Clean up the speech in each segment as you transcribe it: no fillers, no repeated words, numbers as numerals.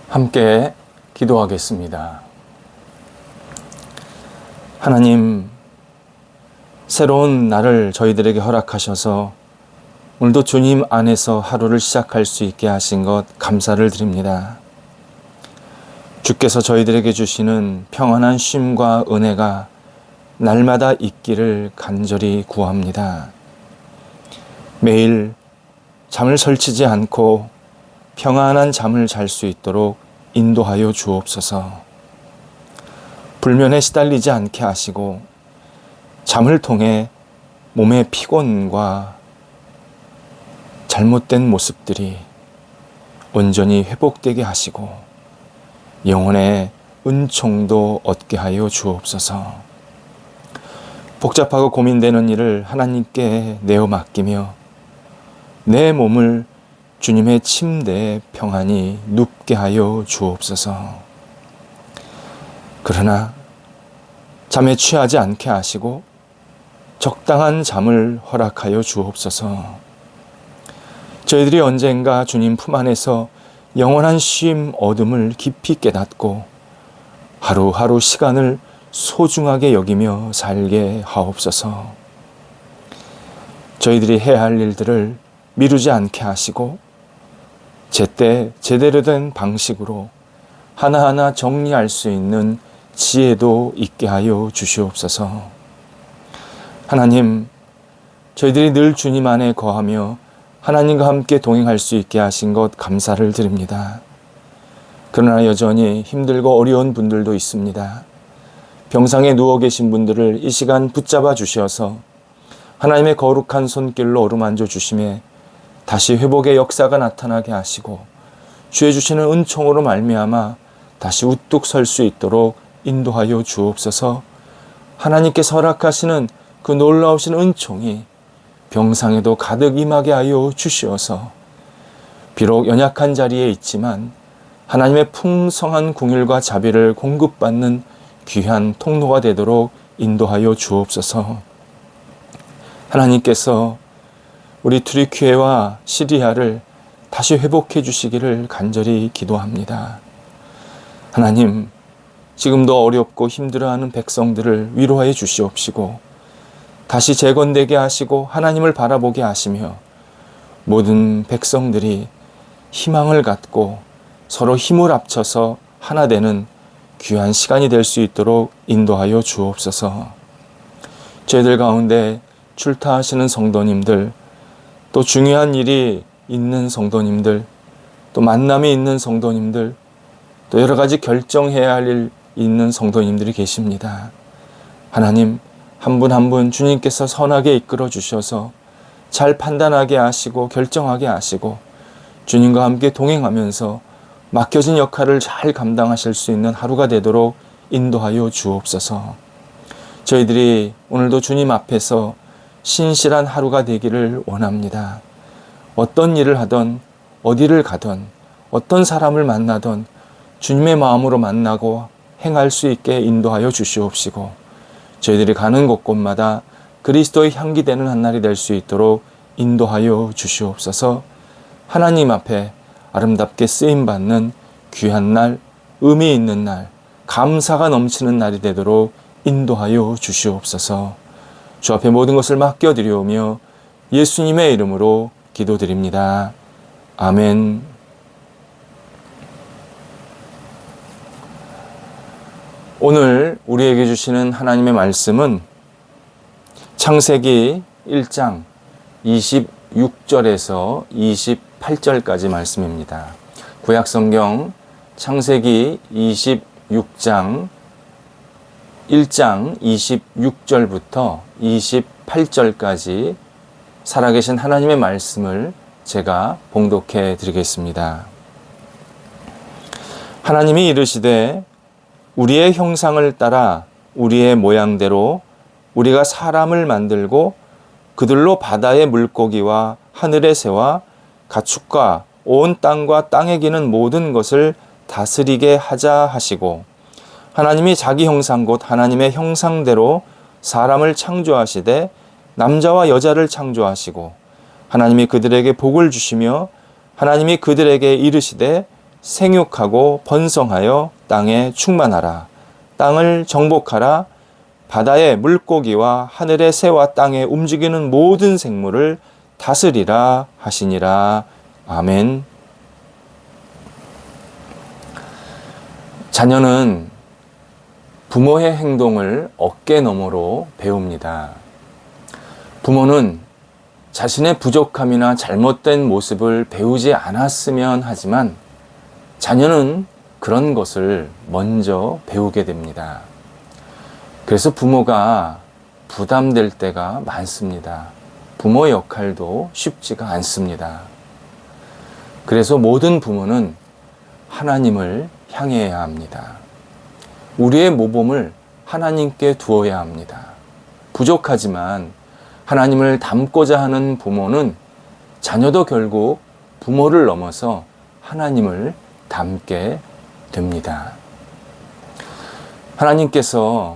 함께 기도하겠습니다. 하나님, 새로운 날을 저희들에게 허락하셔서 오늘도 주님 안에서 하루를 시작할 수 있게 하신 것 감사를 드립니다. 주께서 저희들에게 주시는 평안한 쉼과 은혜가 날마다 있기를 간절히 구합니다. 매일 잠을 설치지 않고 평안한 잠을 잘 수 있도록 인도하여 주옵소서. 불면에 시달리지 않게 하시고 잠을 통해 몸의 피곤과 잘못된 모습들이 온전히 회복되게 하시고 영혼의 은총도 얻게 하여 주옵소서. 복잡하고 고민되는 일을 하나님께 내어 맡기며 내 몸을 주님의 침대에 평안히 눕게 하여 주옵소서. 그러나 잠에 취하지 않게 하시고 적당한 잠을 허락하여 주옵소서. 저희들이 언젠가 주님 품 안에서 영원한 쉼 얻음을 깊이 깨닫고 하루하루 시간을 소중하게 여기며 살게 하옵소서. 저희들이 해야 할 일들을 미루지 않게 하시고 제때 제대로 된 방식으로 하나하나 정리할 수 있는 지혜도 있게 하여 주시옵소서. 하나님, 저희들이 늘 주님 안에 거하며 하나님과 함께 동행할 수 있게 하신 것 감사를 드립니다. 그러나 여전히 힘들고 어려운 분들도 있습니다. 병상에 누워 계신 분들을 이 시간 붙잡아 주셔서 하나님의 거룩한 손길로 어루만져 주심에 다시 회복의 역사가 나타나게 하시고 주의 주시는 은총으로 말미암아 다시 우뚝 설 수 있도록 인도하여 주옵소서. 하나님께서 허락하시는 그 놀라우신 은총이 병상에도 가득 임하게 하여 주시어서 비록 연약한 자리에 있지만 하나님의 풍성한 궁율과 자비를 공급받는 귀한 통로가 되도록 인도하여 주옵소서. 하나님께서 우리 트리퀴에와 시리아를 다시 회복해 주시기를 간절히 기도합니다. 하나님, 지금도 어렵고 힘들어하는 백성들을 위로하여 주시옵시고 다시 재건되게 하시고 하나님을 바라보게 하시며 모든 백성들이 희망을 갖고 서로 힘을 합쳐서 하나 되는 귀한 시간이 될 수 있도록 인도하여 주옵소서. 저희들 가운데 출타하시는 성도님들, 또 중요한 일이 있는 성도님들, 또 만남이 있는 성도님들, 또 여러 가지 결정해야 할 일 있는 성도님들이 계십니다. 하나님, 한 분 한 분 주님께서 선하게 이끌어 주셔서 잘 판단하게 하시고 결정하게 하시고 주님과 함께 동행하면서 맡겨진 역할을 잘 감당하실 수 있는 하루가 되도록 인도하여 주옵소서. 저희들이 오늘도 주님 앞에서 신실한 하루가 되기를 원합니다. 어떤 일을 하던 어디를 가던 어떤 사람을 만나던 주님의 마음으로 만나고 행할 수 있게 인도하여 주시옵시고 저희들이 가는 곳곳마다 그리스도의 향기 되는 한 날이 될 수 있도록 인도하여 주시옵소서. 하나님 앞에 아름답게 쓰임받는 귀한 날, 의미 있는 날, 감사가 넘치는 날이 되도록 인도하여 주시옵소서. 주 앞에 모든 것을 맡겨드리오며 예수님의 이름으로 기도드립니다. 아멘. 오늘 우리에게 주시는 하나님의 말씀은 창세기 1장 26절에서 28절까지 말씀입니다. 구약성경 창세기 26장 1장 26절부터 28절까지 살아계신 하나님의 말씀을 제가 봉독해 드리겠습니다. 하나님이 이르시되 우리의 형상을 따라 우리의 모양대로 우리가 사람을 만들고 그들로 바다의 물고기와 하늘의 새와 가축과 온 땅과 땅에 기는 모든 것을 다스리게 하자 하시고 하나님이 자기 형상 곧 하나님의 형상대로 사람을 창조하시되 남자와 여자를 창조하시고 하나님이 그들에게 복을 주시며 하나님이 그들에게 이르시되 생육하고 번성하여 땅에 충만하라. 땅을 정복하라. 바다의 물고기와 하늘의 새와 땅에 움직이는 모든 생물을 다스리라 하시니라. 아멘. 자녀는 부모의 행동을 어깨너머로 배웁니다. 부모는 자신의 부족함이나 잘못된 모습을 배우지 않았으면 하지만 자녀는 그런 것을 먼저 배우게 됩니다. 그래서 부모가 부담될 때가 많습니다. 부모 역할도 쉽지가 않습니다. 그래서 모든 부모는 하나님을 향해야 합니다. 우리의 모범을 하나님께 두어야 합니다. 부족하지만 하나님을 닮고자 하는 부모는 자녀도 결국 부모를 넘어서 하나님을 닮게 됩니다. 하나님께서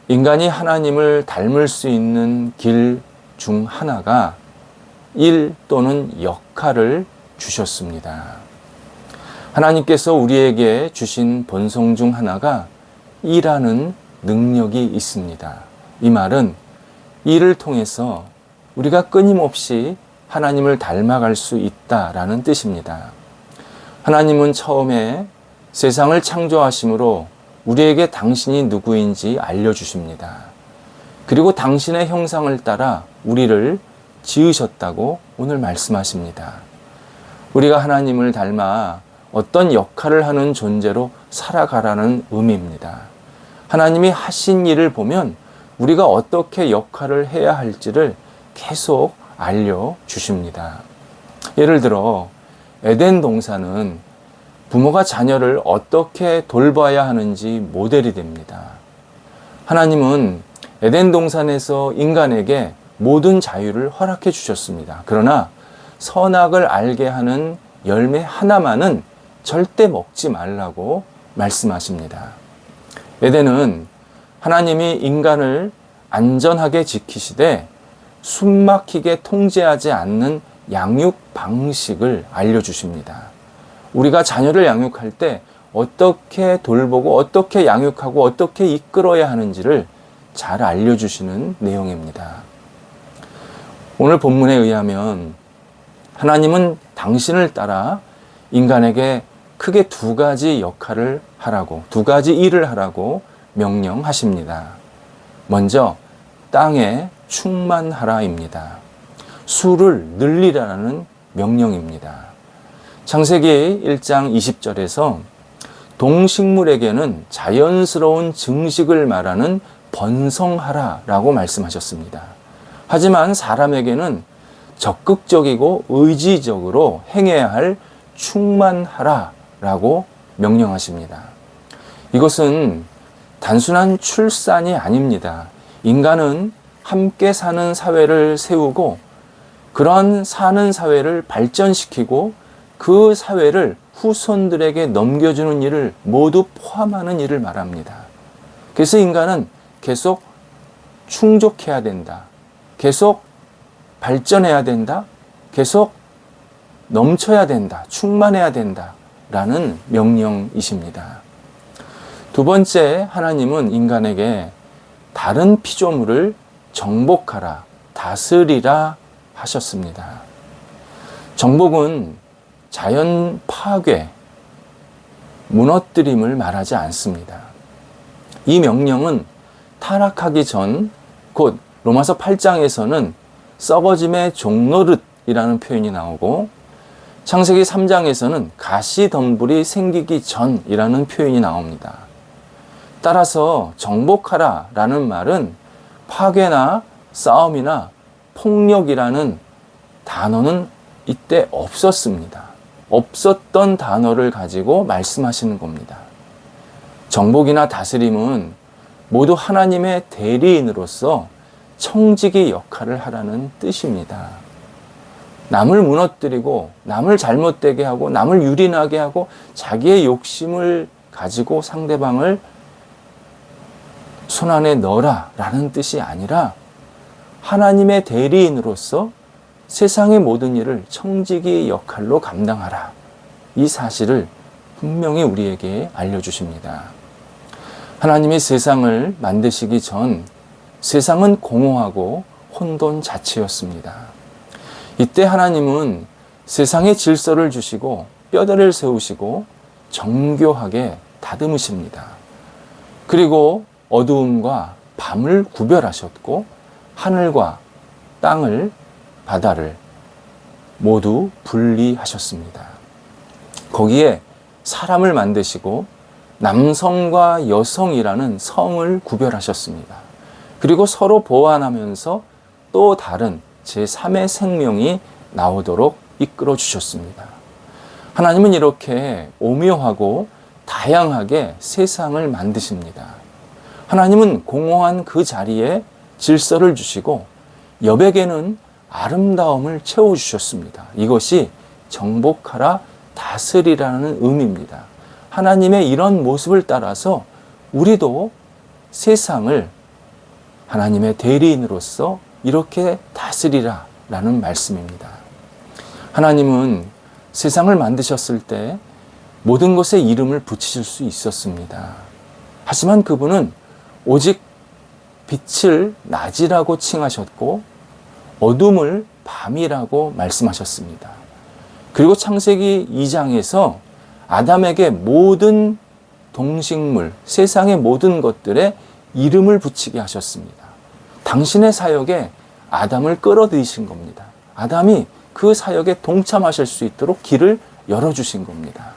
인간이 하나님을 닮을 수 있는 길 중 하나가 일 또는 역할을 주셨습니다. 하나님께서 우리에게 주신 본성 중 하나가 일하는 능력이 있습니다. 이 말은 일을 통해서 우리가 끊임없이 하나님을 닮아갈 수 있다라는 뜻입니다. 하나님은 처음에 세상을 창조하심으로 우리에게 당신이 누구인지 알려주십니다. 그리고 당신의 형상을 따라 우리를 지으셨다고 오늘 말씀하십니다. 우리가 하나님을 닮아 어떤 역할을 하는 존재로 살아가라는 의미입니다. 하나님이 하신 일을 보면 우리가 어떻게 역할을 해야 할지를 계속 알려주십니다. 예를 들어 에덴 동산은 부모가 자녀를 어떻게 돌봐야 하는지 모델이 됩니다. 하나님은 에덴 동산에서 인간에게 모든 자유를 허락해 주셨습니다. 그러나 선악을 알게 하는 열매 하나만은 절대 먹지 말라고 말씀하십니다. 에덴은 하나님이 인간을 안전하게 지키시되 숨막히게 통제하지 않는 양육 방식을 알려주십니다. 우리가 자녀를 양육할 때 어떻게 돌보고 어떻게 양육하고 어떻게 이끌어야 하는지를 잘 알려주시는 내용입니다. 오늘 본문에 의하면 하나님은 당신을 따라 인간에게 크게 두 가지 역할을 하라고, 두 가지 일을 하라고 명령하십니다. 먼저 땅에 충만하라입니다. 수를 늘리라는 명령입니다. 창세기 1장 20절에서 동식물에게는 자연스러운 증식을 말하는 번성하라라고 말씀하셨습니다. 하지만 사람에게는 적극적이고 의지적으로 행해야 할 충만하라라고 명령하십니다. 이것은 단순한 출산이 아닙니다. 인간은 함께 사는 사회를 세우고 그런 사는 사회를 발전시키고 그 사회를 후손들에게 넘겨주는 일을 모두 포함하는 일을 말합니다. 그래서 인간은 계속 충족해야 된다. 계속 발전해야 된다. 계속 넘쳐야 된다. 충만해야 된다. 라는 명령이십니다. 두 번째, 하나님은 인간에게 다른 피조물을 정복하라, 다스리라 하셨습니다. 정복은 자연 파괴, 무너뜨림을 말하지 않습니다. 이 명령은 타락하기 전, 곧 로마서 8장에서는 썩어짐의 종노릇이라는 표현이 나오고 창세기 3장에서는 가시덤불이 생기기 전이라는 표현이 나옵니다. 따라서 정복하라 라는 말은 파괴나 싸움이나 폭력이라는 단어는 이때 없었습니다. 없었던 단어를 가지고 말씀하시는 겁니다. 정복이나 다스림은 모두 하나님의 대리인으로서 청지기 역할을 하라는 뜻입니다. 남을 무너뜨리고 남을 잘못되게 하고 남을 유린하게 하고 자기의 욕심을 가지고 상대방을 손안에 넣어라 라는 뜻이 아니라 하나님의 대리인으로서 세상의 모든 일을 청지기 역할로 감당하라. 이 사실을 분명히 우리에게 알려주십니다. 하나님이 세상을 만드시기 전 세상은 공허하고 혼돈 자체였습니다. 이때 하나님은 세상에 질서를 주시고 뼈대를 세우시고 정교하게 다듬으십니다. 그리고 어두움과 밤을 구별하셨고 하늘과 땅을, 바다를 모두 분리하셨습니다. 거기에 사람을 만드시고 남성과 여성이라는 성을 구별하셨습니다. 그리고 서로 보완하면서 또 다른 제3의 생명이 나오도록 이끌어 주셨습니다. 하나님은 이렇게 오묘하고 다양하게 세상을 만드십니다. 하나님은 공허한 그 자리에 질서를 주시고 여백에는 아름다움을 채워주셨습니다. 이것이 정복하라, 다스리라는 의미입니다. 하나님의 이런 모습을 따라서 우리도 세상을 하나님의 대리인으로서 이렇게 다스리라 라는 말씀입니다. 하나님은 세상을 만드셨을 때 모든 것에 이름을 붙이실 수 있었습니다. 하지만 그분은 오직 빛을 낮이라고 칭하셨고 어둠을 밤이라고 말씀하셨습니다. 그리고 창세기 2장에서 아담에게 모든 동식물, 세상의 모든 것들에 이름을 붙이게 하셨습니다. 당신의 사역에 아담을 끌어들이신 겁니다. 아담이 그 사역에 동참하실 수 있도록 길을 열어주신 겁니다.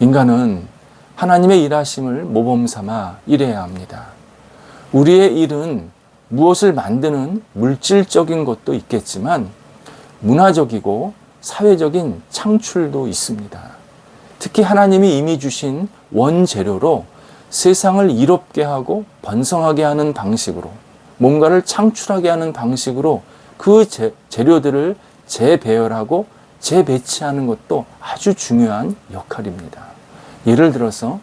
인간은 하나님의 일하심을 모범 삼아 일해야 합니다. 우리의 일은 무엇을 만드는 물질적인 것도 있겠지만 문화적이고 사회적인 창출도 있습니다. 특히 하나님이 이미 주신 원재료로 세상을 이롭게 하고 번성하게 하는 방식으로 뭔가를 창출하게 하는 방식으로 그 재료들을 재배열하고 재배치하는 것도 아주 중요한 역할입니다. 예를 들어서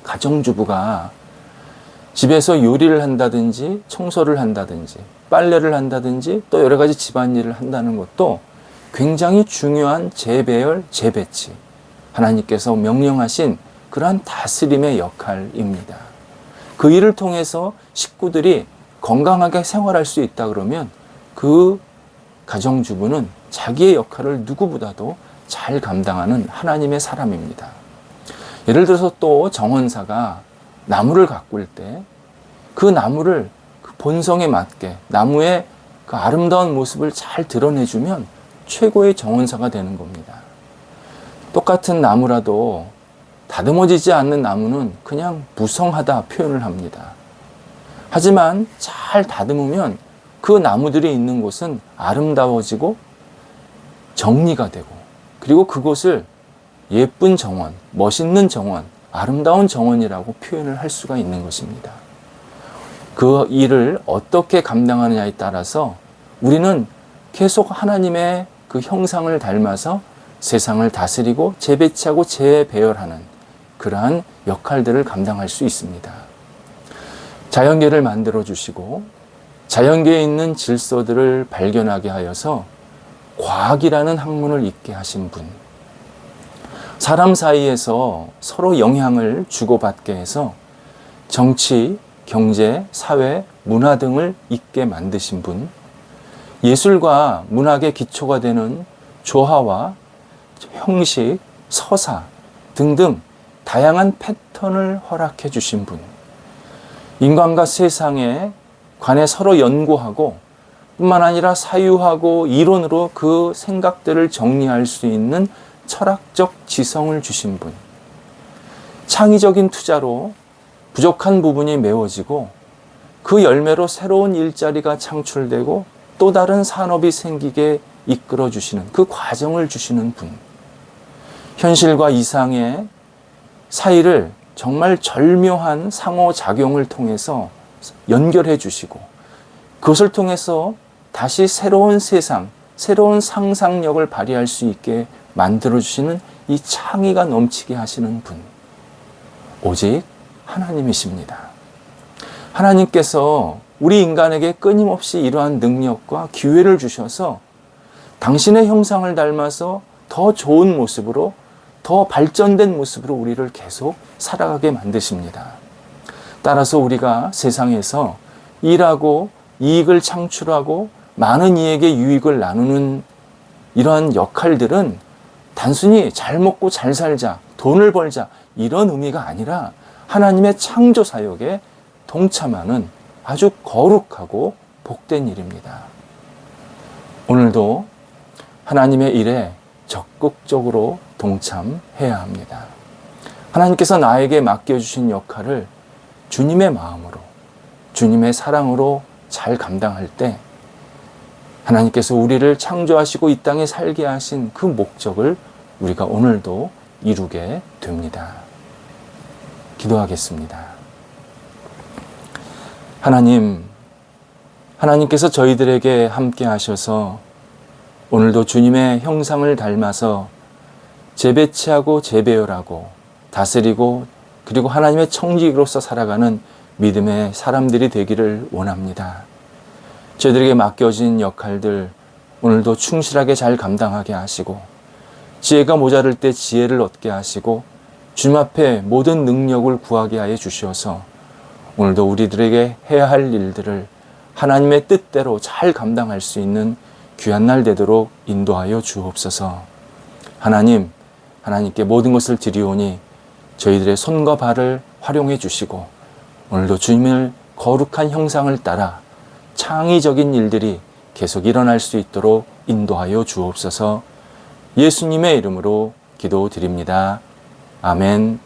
가정주부가 집에서 요리를 한다든지 청소를 한다든지 빨래를 한다든지 또 여러 가지 집안일을 한다는 것도 굉장히 중요한 재배열, 재배치, 하나님께서 명령하신 그러한 다스림의 역할입니다. 그 일을 통해서 식구들이 건강하게 생활할 수 있다 그러면 그 가정주부는 자기의 역할을 누구보다도 잘 감당하는 하나님의 사람입니다. 예를 들어서 또 정원사가 나무를 가꿀 때 그 나무를 그 본성에 맞게 나무의 그 아름다운 모습을 잘 드러내주면 최고의 정원사가 되는 겁니다. 똑같은 나무라도 다듬어지지 않는 나무는 그냥 무성하다 표현을 합니다. 하지만 잘 다듬으면 그 나무들이 있는 곳은 아름다워지고 정리가 되고 그리고 그곳을 예쁜 정원, 멋있는 정원, 아름다운 정원이라고 표현을 할 수가 있는 것입니다. 그 일을 어떻게 감당하느냐에 따라서 우리는 계속 하나님의 그 형상을 닮아서 세상을 다스리고 재배치하고 재배열하는 그러한 역할들을 감당할 수 있습니다. 자연계를 만들어 주시고 자연계에 있는 질서들을 발견하게 하여서 과학이라는 학문을 있게 하신 분, 사람 사이에서 서로 영향을 주고받게 해서 정치, 경제, 사회, 문화 등을 있게 만드신 분, 예술과 문학의 기초가 되는 조화와 형식, 서사 등등 다양한 패턴을 허락해 주신 분, 인간과 세상에 관해 서로 연구하고 뿐만 아니라 사유하고 이론으로 그 생각들을 정리할 수 있는 철학적 지성을 주신 분, 창의적인 투자로 부족한 부분이 메워지고 그 열매로 새로운 일자리가 창출되고 또 다른 산업이 생기게 이끌어 주시는 그 과정을 주시는 분, 현실과 이상의 사이를 정말 절묘한 상호작용을 통해서 연결해 주시고 그것을 통해서 다시 새로운 세상, 새로운 상상력을 발휘할 수 있게 만들어 주시는 이 창의가 넘치게 하시는 분, 오직 하나님이십니다. 하나님께서 우리 인간에게 끊임없이 이러한 능력과 기회를 주셔서 당신의 형상을 닮아서 더 좋은 모습으로, 더 발전된 모습으로 우리를 계속 살아가게 만드십니다. 따라서 우리가 세상에서 일하고 이익을 창출하고 많은 이에게 유익을 나누는 이러한 역할들은 단순히 잘 먹고 잘 살자, 돈을 벌자 이런 의미가 아니라 하나님의 창조 사역에 동참하는 아주 거룩하고 복된 일입니다. 오늘도 하나님의 일에 적극적으로 동참해야 합니다. 하나님께서 나에게 맡겨주신 역할을 주님의 마음으로, 주님의 사랑으로 잘 감당할 때 하나님께서 우리를 창조하시고 이 땅에 살게 하신 그 목적을 우리가 오늘도 이루게 됩니다. 기도하겠습니다. 하나님께서 저희들에게 함께 하셔서 오늘도 주님의 형상을 닮아서 재배치하고 재배열하고 다스리고 그리고 하나님의 청지기로서 살아가는 믿음의 사람들이 되기를 원합니다. 저희들에게 맡겨진 역할들 오늘도 충실하게 잘 감당하게 하시고 지혜가 모자랄 때 지혜를 얻게 하시고 주님 앞에 모든 능력을 구하게 하여 주셔서 오늘도 우리들에게 해야 할 일들을 하나님의 뜻대로 잘 감당할 수 있는 귀한 날 되도록 인도하여 주옵소서. 하나님께 모든 것을 드리오니 저희들의 손과 발을 활용해 주시고 오늘도 주님을 거룩한 형상을 따라 창의적인 일들이 계속 일어날 수 있도록 인도하여 주옵소서. 예수님의 이름으로 기도드립니다. 아멘.